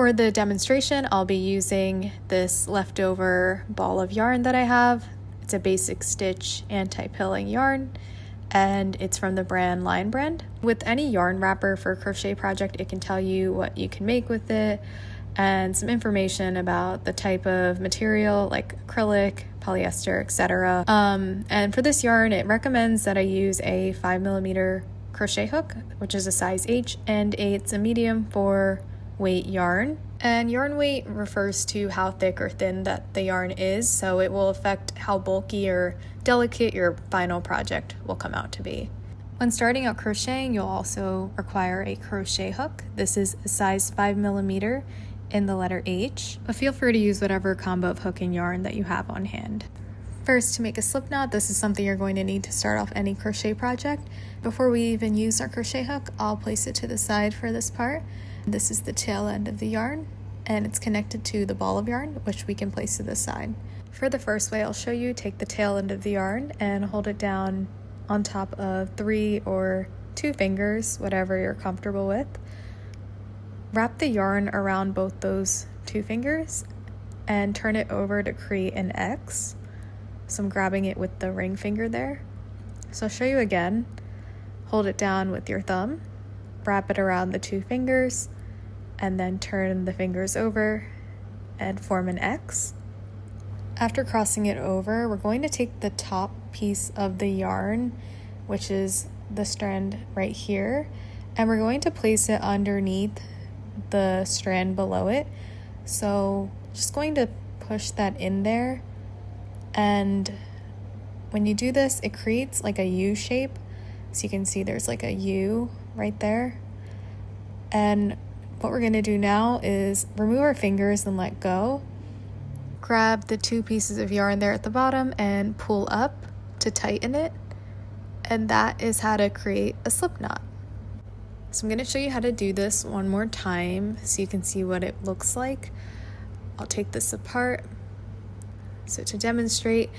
For the demonstration, I'll be using this leftover ball of yarn that I have. It's a basic stitch anti-pilling yarn, and it's from the brand Lion Brand. With any yarn wrapper for a crochet project, it can tell you what you can make with it and some information about the type of material like acrylic, polyester, etc. And for this yarn, it recommends that I use a 5mm crochet hook, which is a size H, and it's a medium for weight yarn. And yarn weight refers to how thick or thin that the yarn is, so it will affect how bulky or delicate your final project will come out to be. When starting out crocheting, you'll also require a crochet hook. This is a size 5mm in the letter H, but feel free to use whatever combo of hook and yarn that you have on hand. First, to make a slip knot, this is something you're going to need to start off any crochet project. Before we even use our crochet hook, I'll place it to the side for this part. This is the tail end of the yarn, and it's connected to the ball of yarn, which we can place to the side. For the first way I'll show you, take the tail end of the yarn and hold it down on top of 3 or 2 fingers, whatever you're comfortable with. Wrap the yarn around both those 2 fingers and turn it over to create an X. So I'm grabbing it with the ring finger there. So I'll show you again. Hold it down with your thumb, wrap it around the 2 fingers, and then turn the fingers over and form an X. After crossing it over, we're going to take the top piece of the yarn, which is the strand right here, and we're going to place it underneath the strand below it. So just going to push that in there, and when you do this, it creates like a U shape. So you can see there's like a U right there. And what we're going to do now is remove our fingers and let go. Grab the 2 pieces of yarn there at the bottom and pull up to tighten it. And that is how to create a slip knot. So I'm going to show you how to do this one more time so you can see what it looks like. I'll take this apart. So to demonstrate,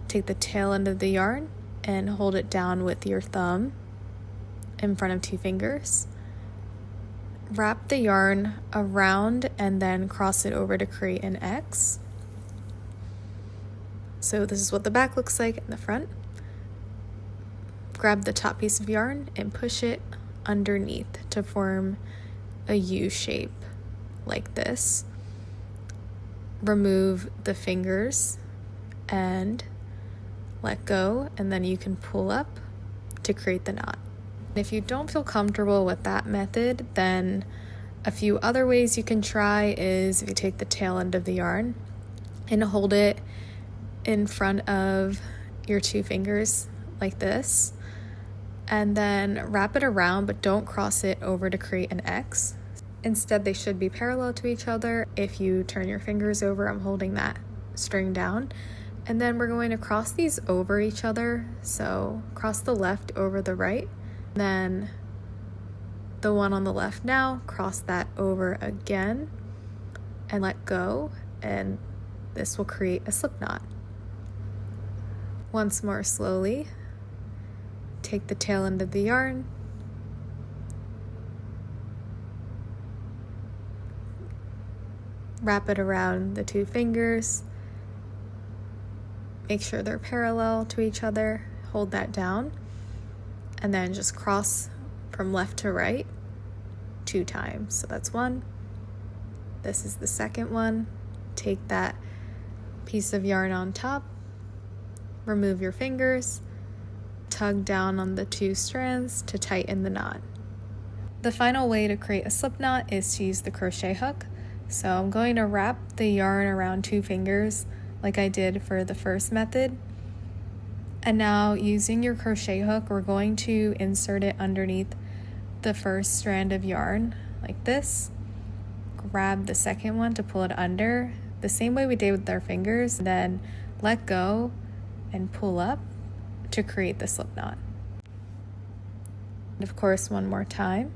take the tail end of the yarn and hold it down with your thumb in front of 2 fingers. Wrap the yarn around and then cross it over to create an X. So this is what the back looks like in the front. Grab the top piece of yarn and push it underneath to form a U shape like this. Remove the fingers and let go, and then you can pull up to create the knot. If you don't feel comfortable with that method, then a few other ways you can try is if you take the tail end of the yarn and hold it in front of your 2 fingers like this, and then wrap it around, but don't cross it over to create an X. Instead, they should be parallel to each other. If you turn your fingers over, I'm holding that string down. And then we're going to cross these over each other. So cross the left over the right. Then the one on the left now, cross that over again and let go. And this will create a slip knot. Once more slowly. Take the tail end of the yarn, wrap it around the 2 fingers, make sure they're parallel to each other, hold that down, and then just cross from left to right 2 times. So that's 1. This is the second one. Take that piece of yarn on top, remove your fingers, tug down on the 2 strands to tighten the knot. The final way to create a slip knot is to use the crochet hook. So I'm going to wrap the yarn around 2 fingers like I did for the first method. And now using your crochet hook, we're going to insert it underneath the first strand of yarn like this. Grab the second one to pull it under, the same way we did with our fingers, then let go and pull up to create the slip knot. And of course, one more time.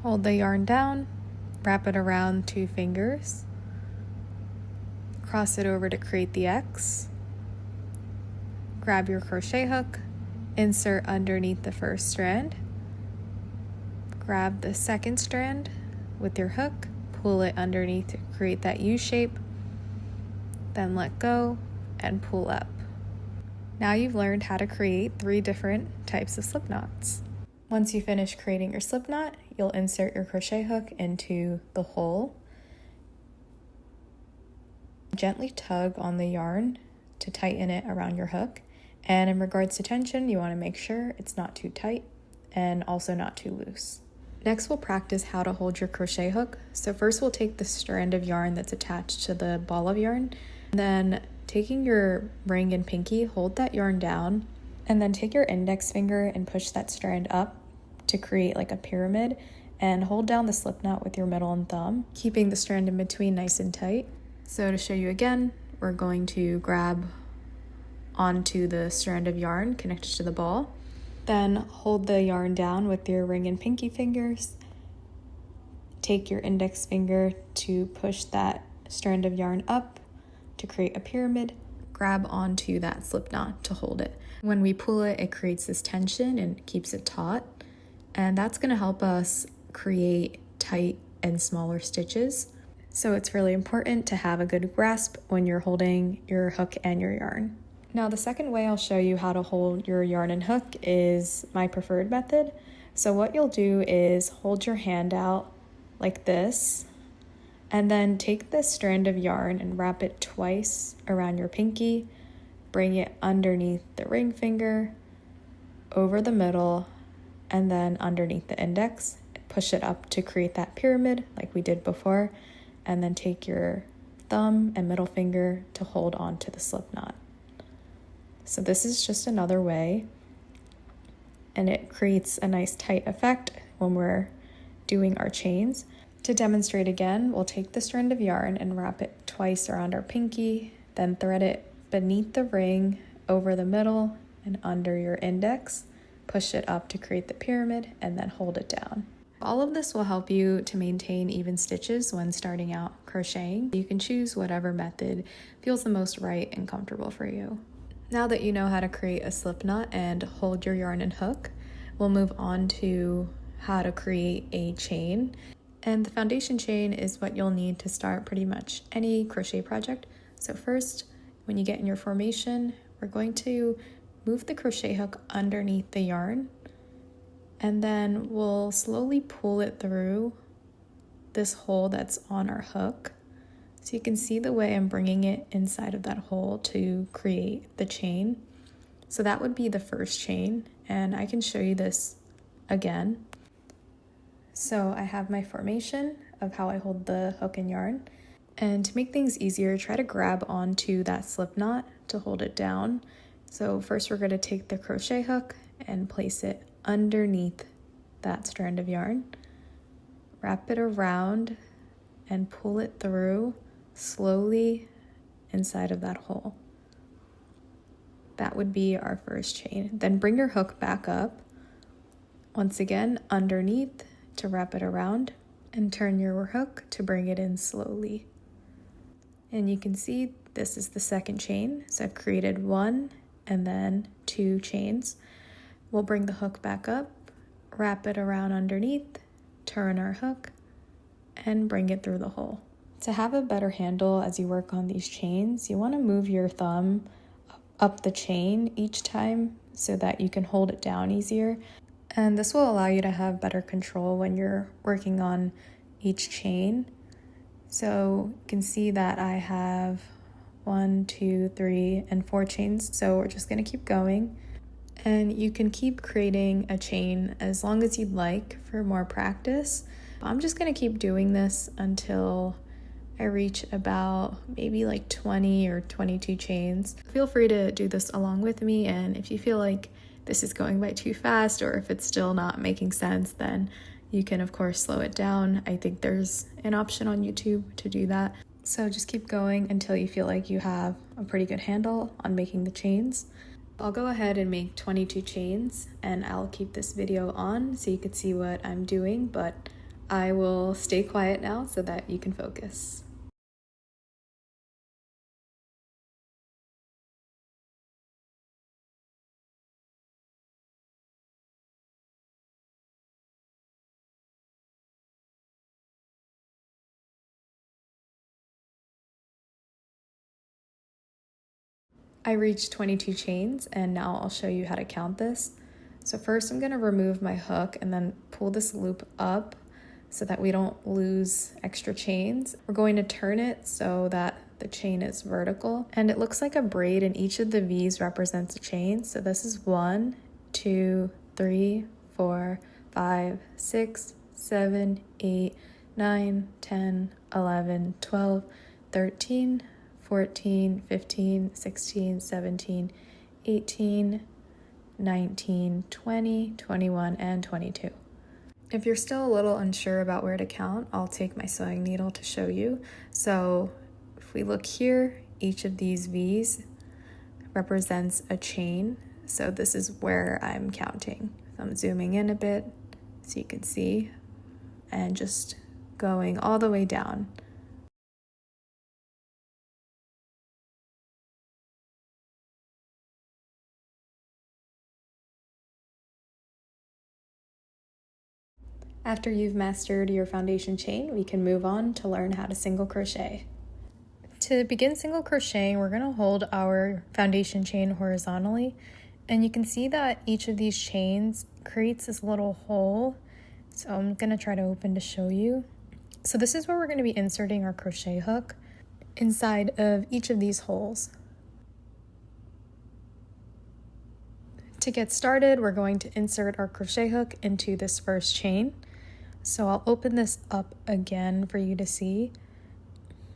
Hold the yarn down, wrap it around 2 fingers, cross it over to create the X, grab your crochet hook, insert underneath the first strand, grab the second strand with your hook, pull it underneath to create that U shape, then let go and pull up. Now you've learned how to create 3 different types of slip knots. Once you finish creating your slip knot, you'll insert your crochet hook into the hole. Gently tug on the yarn to tighten it around your hook. And in regards to tension, you want to make sure it's not too tight and also not too loose. Next, we'll practice how to hold your crochet hook. So first we'll take the strand of yarn that's attached to the ball of yarn. Then taking your ring and pinky, hold that yarn down, and then take your index finger and push that strand up to create like a pyramid, and hold down the slip knot with your middle and thumb, keeping the strand in between nice and tight. So to show you again, we're going to grab onto the strand of yarn connected to the ball, then hold the yarn down with your ring and pinky fingers. Take your index finger to push that strand of yarn up to create a pyramid. Grab onto that slip knot to hold it. When we pull it, it creates this tension and keeps it taut, and that's going to help us create tight and smaller stitches. So it's really important to have a good grasp when you're holding your hook and your yarn. Now the second way I'll show you how to hold your yarn and hook is my preferred method. So what you'll do is hold your hand out like this, and then take this strand of yarn and wrap it twice around your pinky, bring it underneath the ring finger, over the middle, and then underneath the index. Push it up to create that pyramid like we did before, and then take your thumb and middle finger to hold on to the slip knot. So this is just another way, and it creates a nice tight effect when we're doing our chains. To demonstrate again, we'll take the strand of yarn and wrap it twice around our pinky, then thread it beneath the ring, over the middle, and under your index. Push it up to create the pyramid, and then hold it down. All of this will help you to maintain even stitches when starting out crocheting. You can choose whatever method feels the most right and comfortable for you. Now that you know how to create a slip knot and hold your yarn and hook, we'll move on to how to create a chain. And the foundation chain is what you'll need to start pretty much any crochet project. So first, when you get in your formation, we're going to move the crochet hook underneath the yarn, and then we'll slowly pull it through this hole that's on our hook. So you can see the way I'm bringing it inside of that hole to create the chain. So that would be the first chain, and I can show you this again. So I have my formation of how I hold the hook and yarn. And to make things easier, try to grab onto that slip knot to hold it down. So first we're going to take the crochet hook and place it underneath that strand of yarn. Wrap it around and pull it through slowly inside of that hole. That would be our first chain. Then bring your hook back up, once again underneath to wrap it around, and turn your hook to bring it in slowly. And you can see this is the second chain. So I've created 1 and then 2 chains. We'll bring the hook back up, wrap it around underneath, turn our hook, and bring it through the hole. To have a better handle as you work on these chains, you want to move your thumb up the chain each time so that you can hold it down easier. And this will allow you to have better control when you're working on each chain. So you can see that I have 1, 2, 3, and 4 chains. So we're just going to keep going. And you can keep creating a chain as long as you'd like for more practice. I'm just going to keep doing this until I reach about maybe like 20 or 22 chains. Feel free to do this along with me, and if you feel like this is going by too fast or if it's still not making sense, then you can of course slow it down. I think there's an option on YouTube to do that. So just keep going until you feel like you have a pretty good handle on making the chains. I'll go ahead and make 22 chains, and I'll keep this video on so you can see what I'm doing, but I will stay quiet now so that you can focus. I reached 22 chains, and now I'll show you how to count this. So first I'm gonna remove my hook and then pull this loop up so that we don't lose extra chains. We're going to turn it so that the chain is vertical, and it looks like a braid, and each of the V's represents a chain. So this is 1, 2, 3, 4, 5, 6, 7, 8, 9, 10, 11, 12, 13, 14, 15, 16, 17, 18, 19, 20, 21, and 22. If you're still a little unsure about where to count, I'll take my sewing needle to show you. So if we look here, each of these V's represents a chain. So this is where I'm counting. So I'm zooming in a bit so you can see, and just going all the way down. After you've mastered your foundation chain, we can move on to learn how to single crochet. To begin single crocheting, we're going to hold our foundation chain horizontally, and you can see that each of these chains creates this little hole. So I'm going to try to open to show you. So this is where we're going to be inserting our crochet hook inside of each of these holes. To get started, we're going to insert our crochet hook into this first chain. So I'll open this up again for you to see.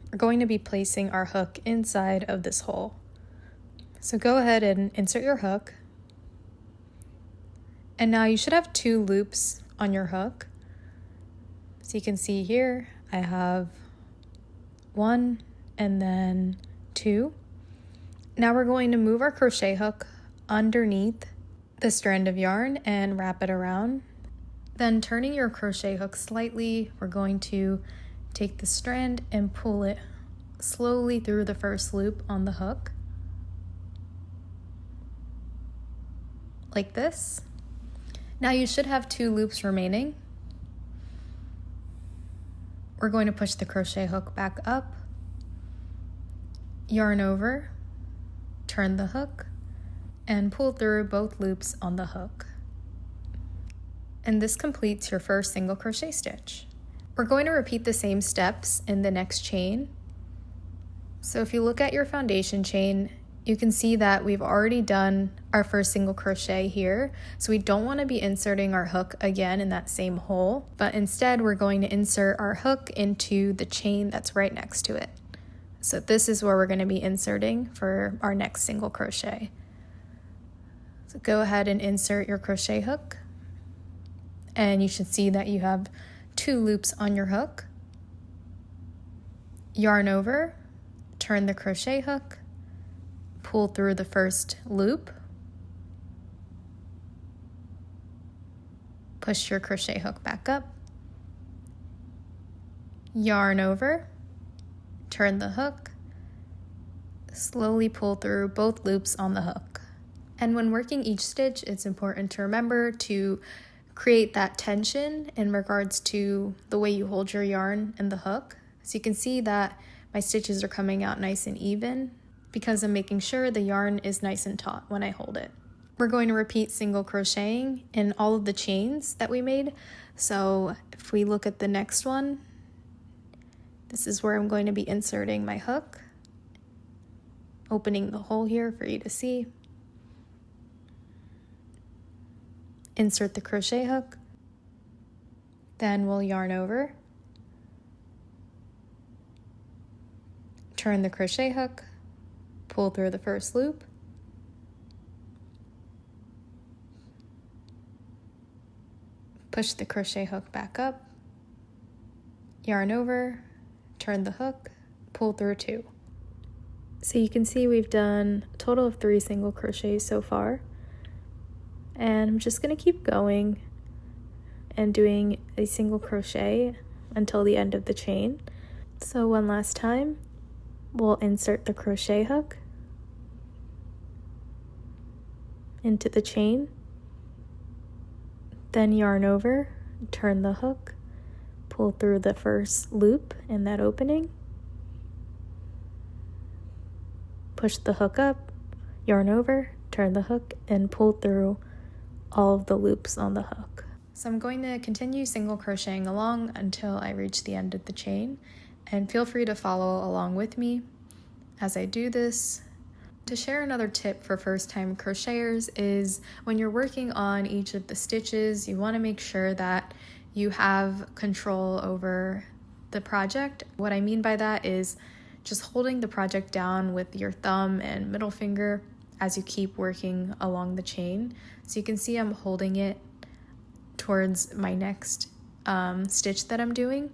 We're going to be placing our hook inside of this hole. So go ahead and insert your hook. And now you should have 2 loops on your hook. So you can see here, I have 1 and then 2. Now we're going to move our crochet hook underneath the strand of yarn and wrap it around. Then turning your crochet hook slightly, we're going to take the strand and pull it slowly through the first loop on the hook, like this. Now you should have 2 loops remaining. We're going to push the crochet hook back up, yarn over, turn the hook, and pull through both loops on the hook. And this completes your first single crochet stitch. We're going to repeat the same steps in the next chain. So if you look at your foundation chain, you can see that we've already done our first single crochet here. So we don't want to be inserting our hook again in that same hole, but instead we're going to insert our hook into the chain that's right next to it. So this is where we're going to be inserting for our next single crochet. So go ahead and insert your crochet hook, and you should see that you have 2 loops on your hook. Yarn over, turn the crochet hook, pull through the first loop, push your crochet hook back up, yarn over, turn the hook, slowly pull through both loops on the hook. And when working each stitch, it's important to remember to create that tension in regards to the way you hold your yarn and the hook. So you can see that my stitches are coming out nice and even because I'm making sure the yarn is nice and taut when I hold it. We're going to repeat single crocheting in all of the chains that we made. So if we look at the next one, this is where I'm going to be inserting my hook, opening the hole here for you to see. Insert the crochet hook, then we'll yarn over, turn the crochet hook, pull through the first loop, push the crochet hook back up, yarn over, turn the hook, pull through 2. So you can see we've done a total of 3 single crochets so far. And I'm just going to keep going and doing a single crochet until the end of the chain. So one last time, we'll insert the crochet hook into the chain, then yarn over, turn the hook, pull through the first loop in that opening, push the hook up, yarn over, turn the hook, and pull through all of the loops on the hook. So I'm going to continue single crocheting along until I reach the end of the chain, and feel free to follow along with me as I do this. To share another tip for first-time crocheters is when you're working on each of the stitches, you want to make sure that you have control over the project. What I mean by that is just holding the project down with your thumb and middle finger as you keep working along the chain. So you can see I'm holding it towards my next stitch that I'm doing.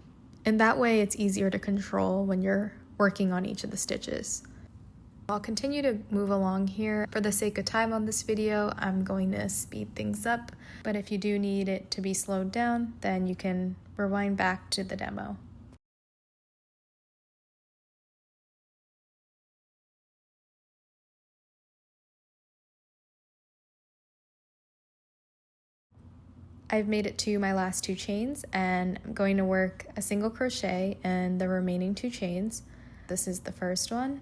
And that way it's easier to control when you're working on each of the stitches. I'll continue to move along here. For the sake of time on this video, I'm going to speed things up, but if you do need it to be slowed down, then you can rewind back to the demo. I've made it to my last two chains, and I'm going to work a single crochet in the remaining two chains. This is the first one.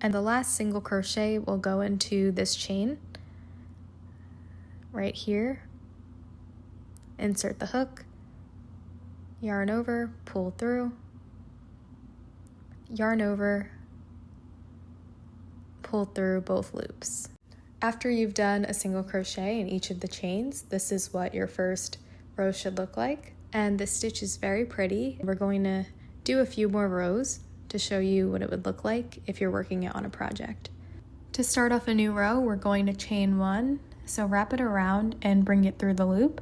And the last single crochet will go into this chain right here. Insert the hook, yarn over, pull through, yarn over, pull through both loops. After you've done a single crochet in each of the chains, this is what your first row should look like. And this stitch is very pretty. We're going to do a few more rows to show you what it would look like if you're working it on a project. To start off a new row, we're going to chain one. So wrap it around and bring it through the loop.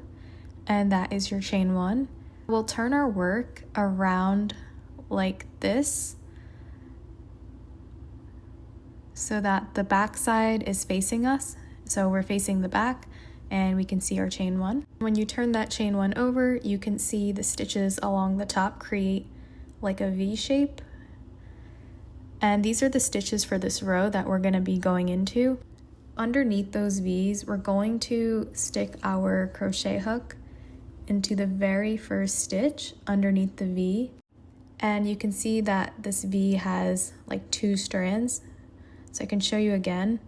And that is your chain one. We'll turn our work around like this so that the back side is facing us. So we're facing the back and we can see our chain one. When you turn that chain one over, you can see the stitches along the top create like a V shape. And these are the stitches for this row that we're going to be going into. Underneath those V's, we're going to stick our crochet hook into the very first stitch underneath the V. And you can see that this V has like two strands. So I can show you again.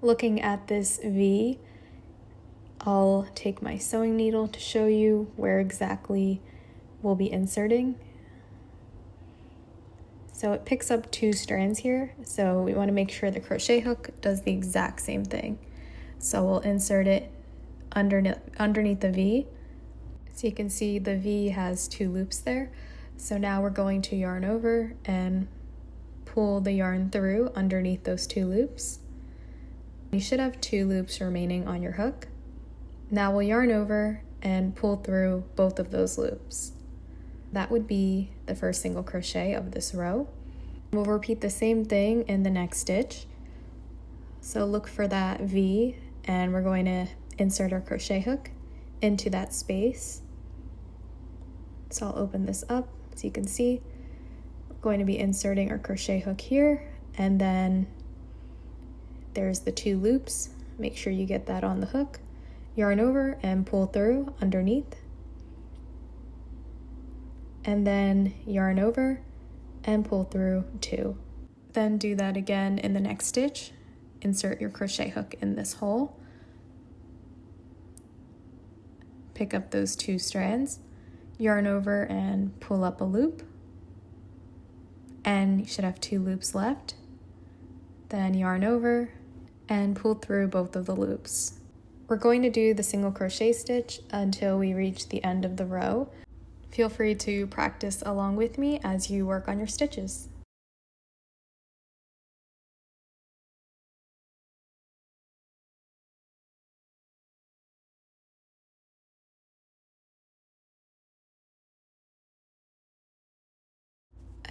Looking at this V, I'll take my sewing needle to show you where exactly we'll be inserting. So it picks up two strands here, so we want to make sure the crochet hook does the exact same thing. So we'll insert it underneath the V. So you can see the V has two loops there. So now we're going to yarn over and pull the yarn through underneath those two loops. You should have two loops remaining on your hook. Now we'll yarn over and pull through both of those loops. That would be the first single crochet of this row. We'll repeat the same thing in the next stitch. So look for that V, and we're going to insert our crochet hook into that space. So I'll open this up so you can see. We're going to be inserting our crochet hook here, and then there's the two loops. Make sure you get that on the hook. Yarn over and pull through underneath. And then yarn over and pull through two. Then do that again in the next stitch. Insert your crochet hook in this hole. Pick up those two strands, yarn over and pull up a loop. And you should have two loops left. Then yarn over and pull through both of the loops. We're going to do the single crochet stitch until we reach the end of the row. Feel free to practice along with me as you work on your stitches.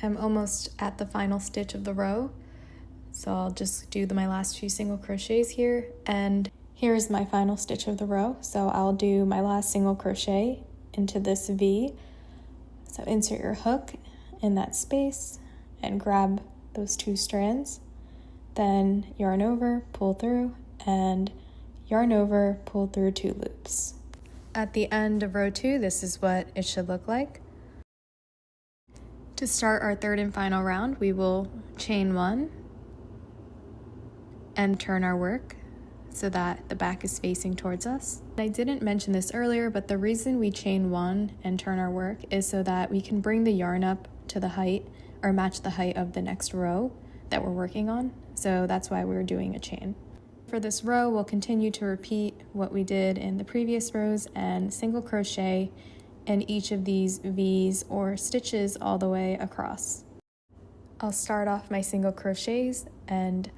I'm almost at the final stitch of the row, so I'll just do my last few single crochets here, and here's my final stitch of the row. So I'll do my last single crochet into this V. So insert your hook in that space and grab those two strands. Then yarn over, pull through, and yarn over, pull through two loops. At the end of row 2, this is what it should look like. To start our third and final round, we will chain 1 and turn our work so that the back is facing towards us. I didn't mention this earlier, but the reason we chain 1 and turn our work is so that we can bring the yarn up to the height or match the height of the next row that we're working on. So that's why we're doing a chain. For this row, we'll continue to repeat what we did in the previous rows and single crochet in each of these V's or stitches all the way across. I'll start off my single crochets and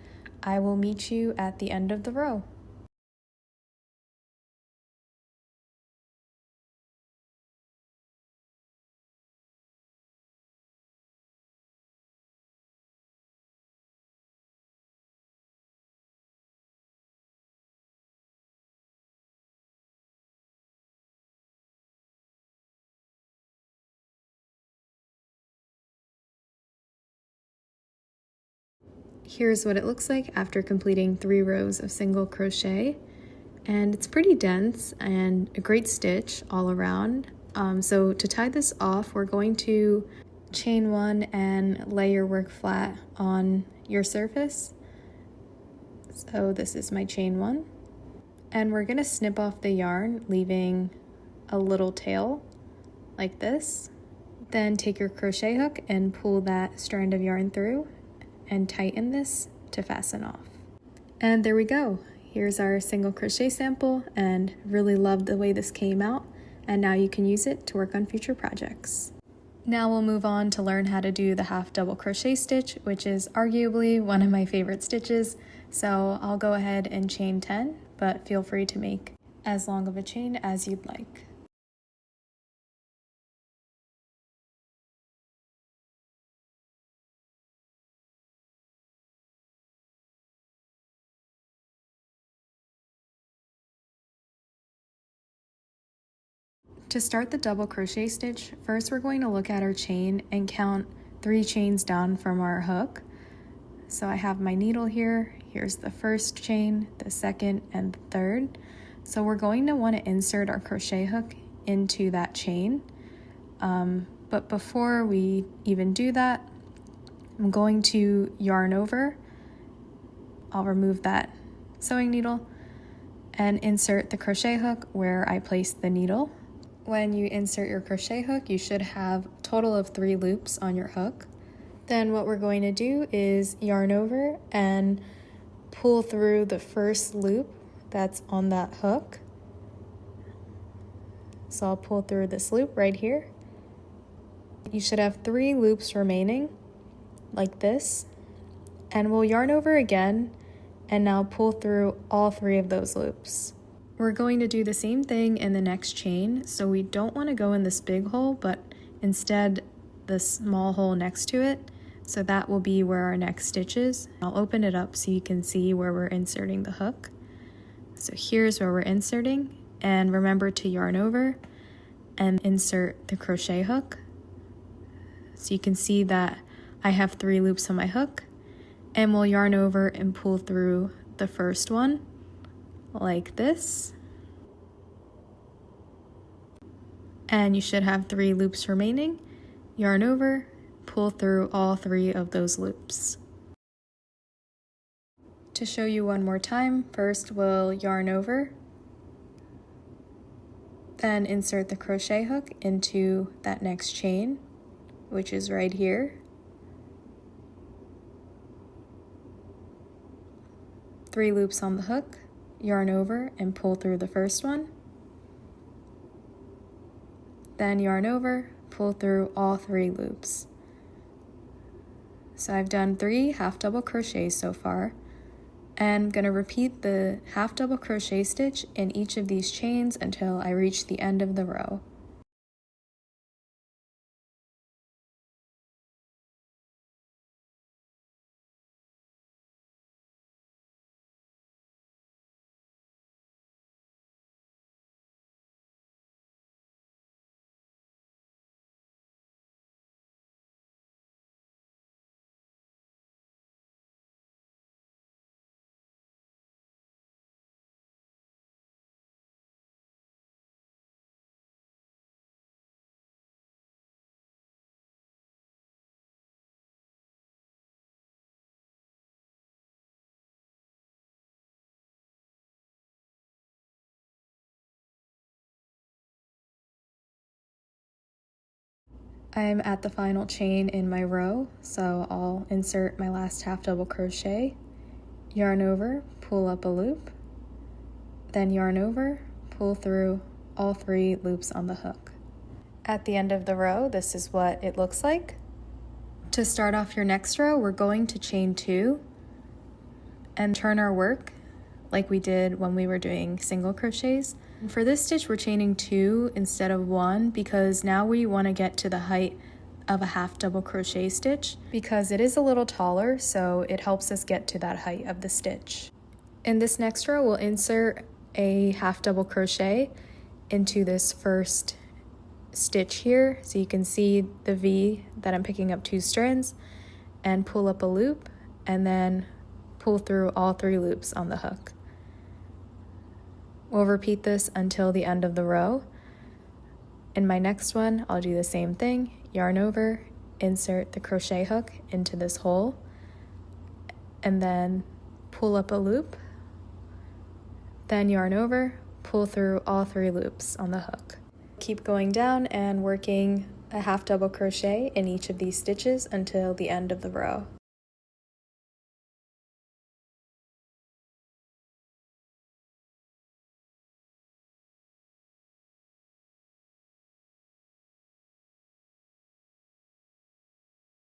I will meet you at the end of the row. Here's what it looks like after completing 3 rows of single crochet, and it's pretty dense and a great stitch all around. So to tie this off, we're going to chain 1 and lay your work flat on your surface. So this is my chain 1, and we're gonna snip off the yarn, leaving a little tail like this. Then take your crochet hook and pull that strand of yarn through and tighten this to fasten off. And there we go. Here's our single crochet sample, and really loved the way this came out, and now you can use it to work on future projects. Now we'll move on to learn how to do the half double crochet stitch, which is arguably one of my favorite stitches. So I'll go ahead and chain 10, but feel free to make as long of a chain as you'd like. To start the double crochet stitch, first we're going to look at our chain and count 3 chains down from our hook. So I have my needle here, here's the first chain, the second, and the third. So we're going to want to insert our crochet hook into that chain. But before we even do that, I'm going to yarn over. I'll remove that sewing needle and insert the crochet hook where I placed the needle. When you insert your crochet hook, you should have a total of 3 loops on your hook. Then what we're going to do is yarn over and pull through the first loop that's on that hook. So I'll pull through this loop right here. You should have 3 loops remaining, like this. And we'll yarn over again and now pull through all 3 of those loops. We're going to do the same thing in the next chain, so we don't want to go in this big hole, but instead the small hole next to it, so that will be where our next stitch is. I'll open it up so you can see where we're inserting the hook. So here's where we're inserting, and remember to yarn over and insert the crochet hook. So you can see that I have 3 loops on my hook, and we'll yarn over and pull through the first one like this, and you should have 3 loops remaining. Yarn over, pull through all 3 of those loops. To show you one more time, first we'll yarn over, then insert the crochet hook into that next chain, which is right here. 3 loops on the hook, yarn over and pull through the first one, then yarn over, pull through all 3 loops. So I've done 3 half double crochets so far, and I'm going to repeat the half double crochet stitch in each of these chains until I reach the end of the row. I'm at the final chain in my row, so I'll insert my last half double crochet, yarn over, pull up a loop, then yarn over, pull through all 3 loops on the hook. At the end of the row, this is what it looks like. To start off your next row, we're going to chain 2 and turn our work like we did when we were doing single crochets. For this stitch, we're chaining 2 instead of 1 because now we want to get to the height of a half double crochet stitch because it is a little taller, so it helps us get to that height of the stitch. In this next row, we'll insert a half double crochet into this first stitch here, so you can see the V that I'm picking up 2 strands, and pull up a loop and then pull through all 3 loops on the hook. We'll repeat this until the end of the row. In my next one, I'll do the same thing, yarn over, insert the crochet hook into this hole, and then pull up a loop, then yarn over, pull through all 3 loops on the hook. Keep going down and working a half double crochet in each of these stitches until the end of the row.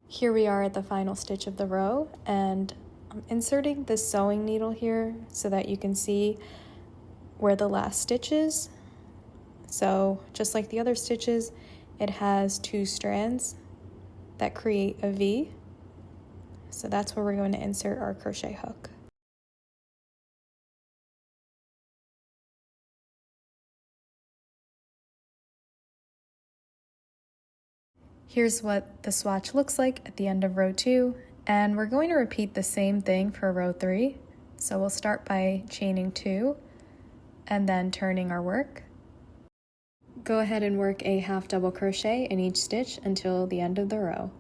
Here we are at the final stitch of the row, and I'm inserting the sewing needle here so that you can see where the last stitch is. So just like the other stitches, it has 2 strands that create a V. So that's where we're going to insert our crochet hook. Here's what the swatch looks like at the end of row 2, and we're going to repeat the same thing for row 3. So we'll start by chaining 2 and then turning our work. Go ahead and work a half double crochet in each stitch until the end of the row.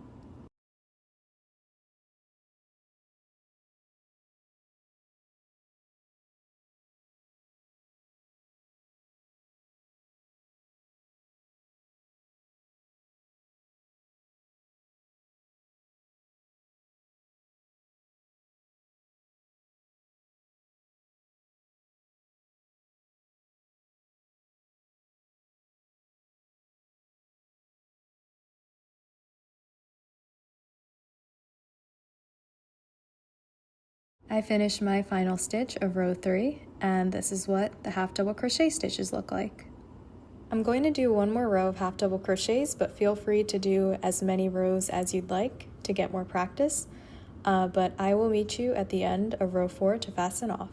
I finished my final stitch of row 3, and this is what the half double crochet stitches look like. I'm going to do one more row of half double crochets, but feel free to do as many rows as you'd like to get more practice, but I will meet you at the end of row 4 to fasten off.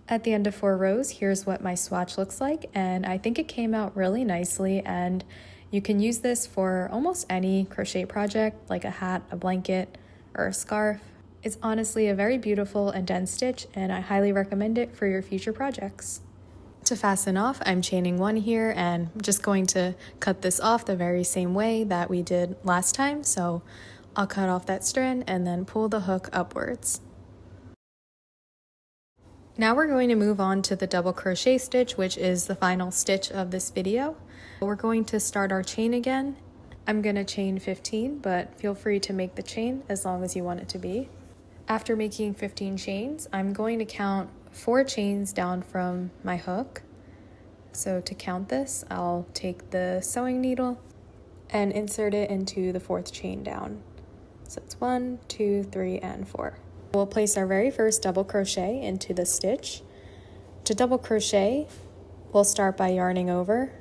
At the end of 4 rows, here's what my swatch looks like, and I think it came out really nicely, and you can use this for almost any crochet project, like a hat, a blanket, or a scarf. It's honestly a very beautiful and dense stitch, and I highly recommend it for your future projects. To fasten off, I'm chaining 1 here, and I'm just going to cut this off the very same way that we did last time, so I'll cut off that strand and then pull the hook upwards. Now we're going to move on to the double crochet stitch, which is the final stitch of this video. We're going to start our chain again. I'm going to chain 15, but feel free to make the chain as long as you want it to be. After making 15 chains, I'm going to count 4 chains down from my hook. So to count this, I'll take the sewing needle and insert it into the 4th chain down. So it's 1, 2, 3, and 4. We'll place our very first double crochet into the stitch. To double crochet, we'll start by yarning over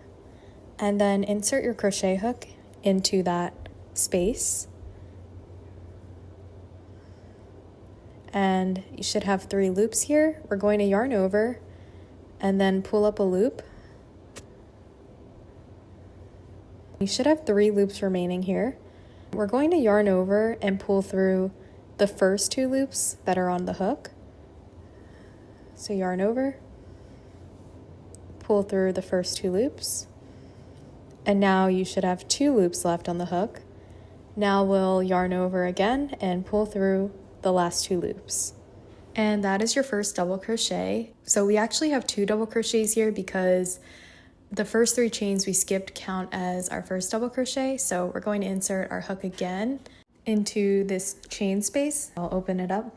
and then insert your crochet hook into that space. And you should have 3 loops here. We're going to yarn over and then pull up a loop. You should have 3 loops remaining here. We're going to yarn over and pull through the first 2 loops that are on the hook. So yarn over, pull through the first 2 loops, and now you should have 2 loops left on the hook. Now we'll yarn over again and pull through the last 2 loops. And that is your first double crochet. So we actually have 2 double crochets here because the first 3 chains we skipped count as our first double crochet. So we're going to insert our hook again into this chain space. I'll open it up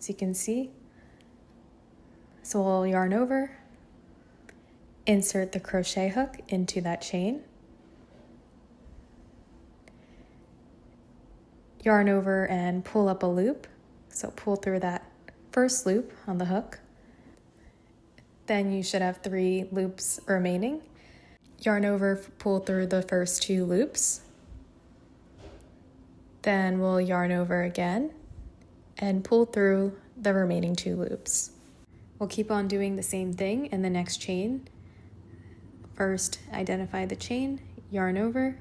so you can see. So we'll yarn over, insert the crochet hook into that chain, yarn over and pull up a loop. So pull through that first loop on the hook. Then you should have 3 loops remaining. Yarn over, pull through the first 2 loops. Then we'll yarn over again and pull through the remaining 2 loops. We'll keep on doing the same thing in the next chain. First, identify the chain, yarn over,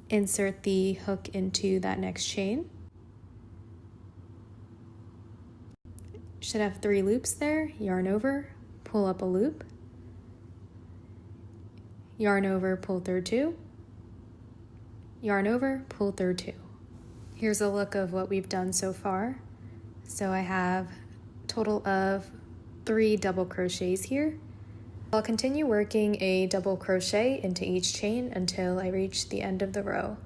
insert the hook into that next chain. Should have 3 loops there, yarn over, pull up a loop, yarn over, pull through 2, yarn over, pull through 2. Here's a look of what we've done so far. So I have a total of 3 double crochets here. I'll continue working a double crochet into each chain until I reach the end of the row.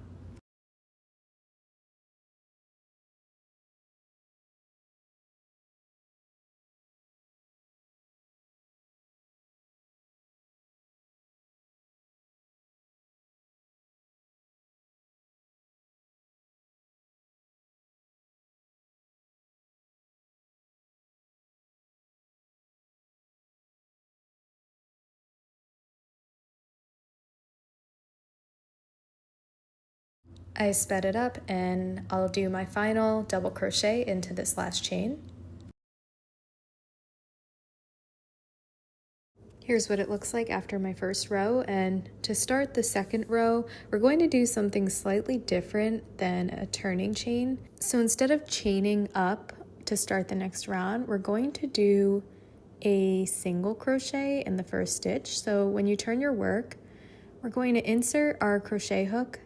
I sped it up and I'll do my final double crochet into this last chain. Here's what it looks like after my first row, and to start the second row, we're going to do something slightly different than a turning chain. So instead of chaining up to start the next round, we're going to do a single crochet in the first stitch. So when you turn your work, we're going to insert our crochet hook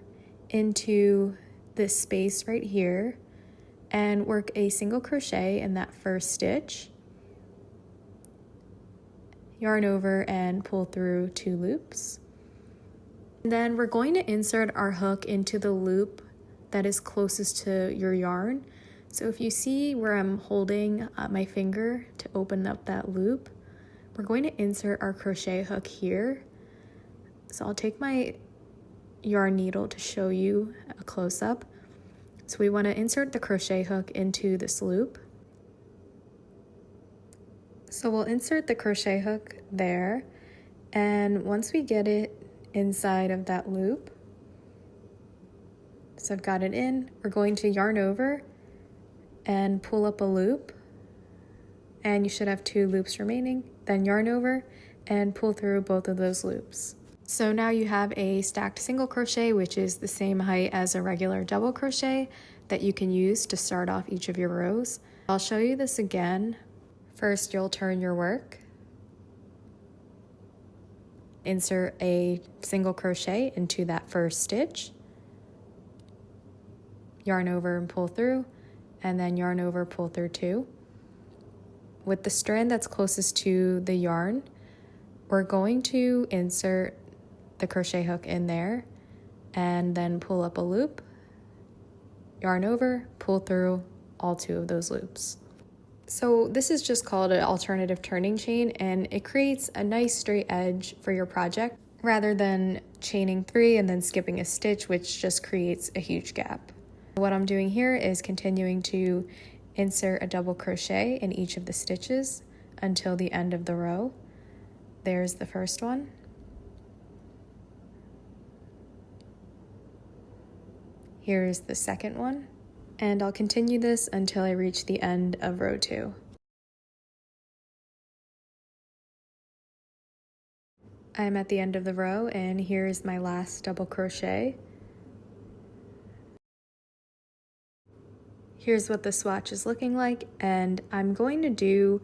into this space right here and work a single crochet in that first stitch, yarn over and pull through 2 loops. And then we're going to insert our hook into the loop that is closest to your yarn. So if you see where I'm holding my finger to open up that loop, we're going to insert our crochet hook here. So I'll take my yarn needle to show you a close-up. So we want to insert the crochet hook into this loop. So we'll insert the crochet hook there, and once we get it inside of that loop, so I've got it in, we're going to yarn over and pull up a loop, and you should have 2 loops remaining, then yarn over and pull through both of those loops. So now you have a stacked single crochet, which is the same height as a regular double crochet that you can use to start off each of your rows. I'll show you this again. First, you'll turn your work, insert a single crochet into that first stitch, yarn over and pull through, and then yarn over, pull through 2. With the strand that's closest to the yarn, we're going to insert the crochet hook in there and then pull up a loop, yarn over, pull through all 2 of those loops. So this is just called an alternative turning chain, and it creates a nice straight edge for your project rather than chaining 3 and then skipping a stitch, which just creates a huge gap. What I'm doing here is continuing to insert a double crochet in each of the stitches until the end of the row. There's the first one. Here's the second one, and I'll continue this until I reach the end of row 2. I'm at the end of the row, and here's my last double crochet. Here's what the swatch is looking like, and I'm going to do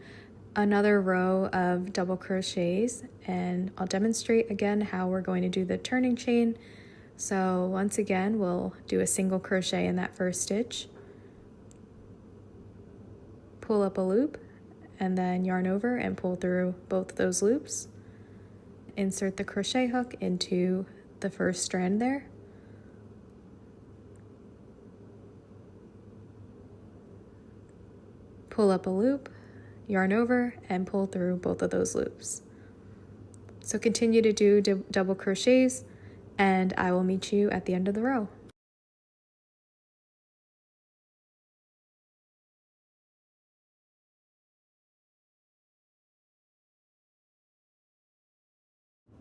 another row of double crochets, and I'll demonstrate again how we're going to do the turning chain. So once again, we'll do a single crochet in that first stitch, pull up a loop, and then yarn over and pull through both of those loops. Insert the crochet hook into the first strand there. Pull up a loop, yarn over, and pull through both of those loops. So continue to do double crochets, and I will meet you at the end of the row.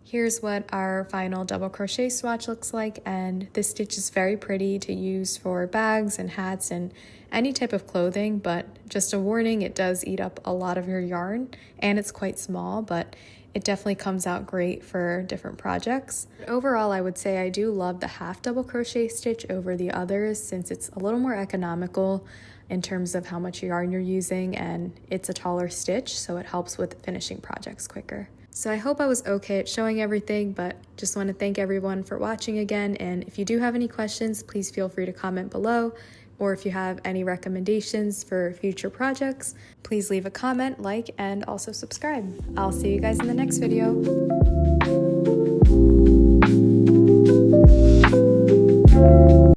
Here's what our final double crochet swatch looks like, and this stitch is very pretty to use for bags and hats and any type of clothing, but just a warning, it does eat up a lot of your yarn and it's quite small, but it definitely comes out great for different projects. Overall, I would say I do love the half double crochet stitch over the others since it's a little more economical in terms of how much yarn you're using, and it's a taller stitch, so it helps with finishing projects quicker. So I hope I was okay at showing everything, but just want to thank everyone for watching again. And if you do have any questions, please feel free to comment below. Or if you have any recommendations for future projects, please leave a comment, like, and also subscribe. I'll see you guys in the next video.